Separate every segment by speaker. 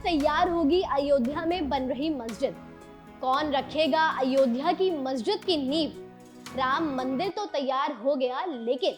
Speaker 1: तैयार होगी अयोध्या में बन रही मस्जिद? कौन रखेगा अयोध्या की मस्जिद की नींव? राम मंदिर तो तैयार हो गया, लेकिन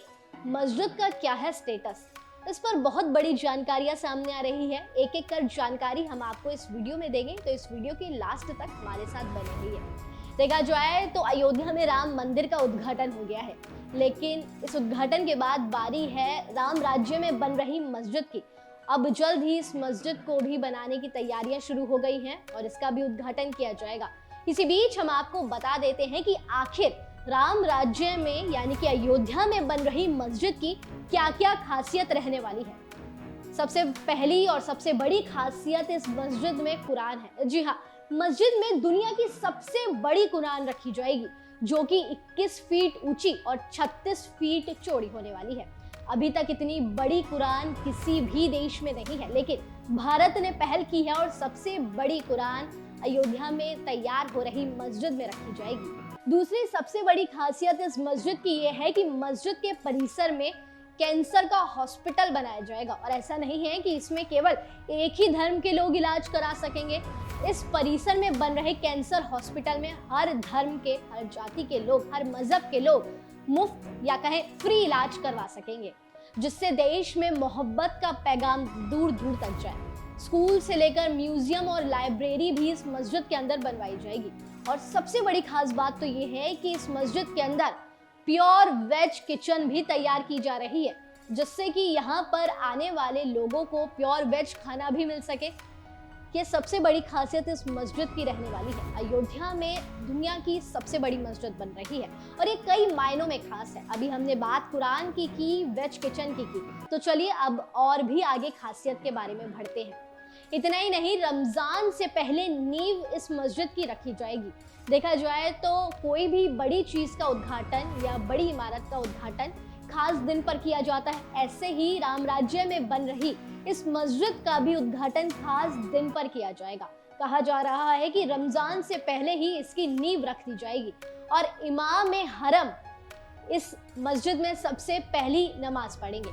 Speaker 1: मस्जिद का क्या है स्टेटस? इस पर बहुत बड़ी जानकारियां सामने आ रही है। एक एक कर जानकारी हम आपको इस वीडियो में देंगे, तो इस वीडियो के लास्ट तक हमारे साथ बने रहिए। देखा जाए तो अयोध्या में राम मंदिर का उद्घाटन हो गया है, लेकिन इस उद्घाटन के बाद बारी है राम राज्य में बन रही मस्जिद की। अब जल्द ही इस मस्जिद को भी बनाने की तैयारियां शुरू हो गई हैं और इसका भी उद्घाटन किया जाएगा। इसी बीच हम आपको बता देते हैं कि आखिर राम राज्य में यानी कि अयोध्या में बन रही मस्जिद की क्या-क्या खासियत रहने वाली है। सबसे पहली और सबसे बड़ी खासियत इस मस्जिद में कुरान है। जी हाँ, मस्जिद में दुनिया की सबसे बड़ी कुरान रखी जाएगी, जो कि 21 फीट ऊंची और 36 फीट चौड़ी होने वाली है। अभी तक इतनी बड़ी कुरान किसी भी देश में नहीं है, लेकिन भारत ने पहल की है और सबसे बड़ी कुरान अयोध्या में तैयार हो रही मस्जिद में रखी जाएगी। दूसरी सबसे बड़ी खासियत इस मस्जिद की यह है कि मस्जिद के परिसर में कैंसर का हॉस्पिटल बनाया जाएगा। और ऐसा नहीं है कि इसमें केवल एक ही धर्म के लोग इलाज करा सकेंगे। इस परिसर में बन रहे कैंसर हॉस्पिटल में हर धर्म के, हर जाति के लोग, हर मजहब के लोग मुफ्त या कहें फ्री इलाज करवा सकेंगे, जिससे देश में मोहब्बत का पैगाम दूर दूर तक जाए। स्कूल से लेकर म्यूजियम और लाइब्रेरी भी इस मस्जिद के अंदर बनवाई जाएगी। और सबसे बड़ी खास बात तो ये है कि इस मस्जिद के अंदर प्योर वेज किचन भी तैयार की जा रही है, जिससे कि यहाँ पर आने वाले लोगों को प्योर वेज खाना भी मिल सके। ये सबसे बड़ी खासियत इस मस्जिद की रहने वाली है। अयोध्या में दुनिया की सबसे बड़ी मस्जिद बन रही है और ये कई मायनों में खास है। अभी हमने बात कुरान की, वेज किचन की, तो चलिए अब और भी आगे खासियत के बारे में बढ़ते हैं। इतना ही नहीं, रमजान से पहले नींव इस मस्जिद की रखी जाएगी। देखा जाए तो कोई भी बड़ी चीज का उद्घाटन या बड़ी इमारत का उद्घाटन खास दिन पर किया जाता है। ऐसे ही राम राज्य में बन रही इस मस्जिद का भी उद्घाटन खास दिन पर किया जाएगा। कहा जा रहा है कि रमजान से पहले ही इसकी नींव रख दी जाएगी और इमाम हरम इस मस्जिद में सबसे पहली नमाज पढ़ेंगे।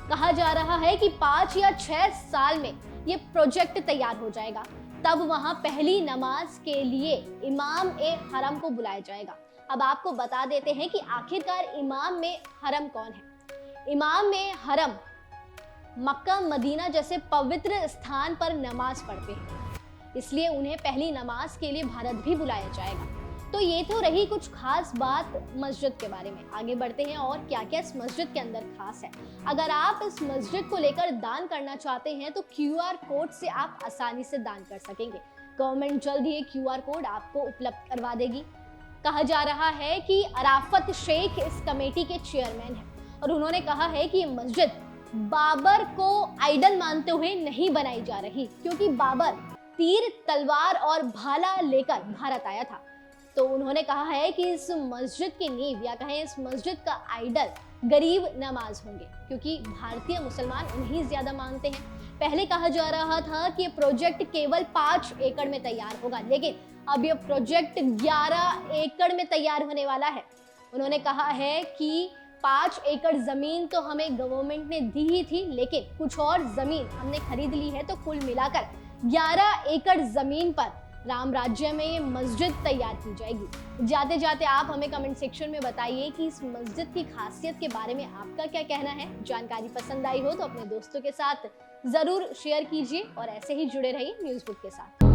Speaker 1: कहा जा रहा है कि 5 या 6 साल में ये प्रोजेक्ट तैयार हो जाएगा, तब वहां पहली नमाज के लिए इमाम हरम को बुलाया जाएगा। अब आपको बता देते हैं कि आखिरकार इमाम हरम कौन है। इमाम हरम मक्का मदीना जैसे पवित्र स्थान पर नमाज पढ़ते हैं, इसलिए उन्हें पहली नमाज के लिए भारत भी बुलाया जाएगा। तो ये तो रही कुछ खास बात मस्जिद के बारे में। आगे बढ़ते हैं और क्या क्या इस मस्जिद के अंदर खास है। अगर आप इस मस्जिद को लेकर दान करना चाहते हैं तो QR कोड से आप आसानी से दान कर सकेंगे। गवर्नमेंट जल्द ही QR कोड आपको उपलब्ध करवा देगी। कहा जा रहा है कि अराफत शेख इस कमेटी के चेयरमैन हैं और उन्होंने कहा है कि ये मस्जिद बाबर को आइडल मानते हुए नहीं बनाई जा रही, क्योंकि बाबर तीर, तलवार और भाला लेकर भारत आया था। तो उन्होंने कहा है कि इस मस्जिद की नींव या कहें इस मस्जिद का आइडल गरीब नवाज होंगे, क्योंकि भारतीय मुसलमान उन्हें ज्यादा मानते हैं। पहले कहा जा रहा था कि प्रोजेक्ट केवल 5 एकड़ में तैयार होगा, लेकिन अब ये प्रोजेक्ट 11 एकड़ में तैयार होने वाला है। उन्होंने कहा है कि 5 एकड़ जमीन तो हमें गवर्नमेंट ने दी ही थी, लेकिन कुछ और जमीन हमने खरीद ली है, तो कुल मिलाकर 11 एकड़ जमीन पर राम राज्य में ये मस्जिद तैयार की जाएगी। जाते जाते आप हमें कमेंट सेक्शन में बताइए कि इस मस्जिद की खासियत के बारे में आपका क्या कहना है। जानकारी पसंद आई हो तो अपने दोस्तों के साथ जरूर शेयर कीजिए और ऐसे ही जुड़े रहिए न्यूज़ बुक के साथ।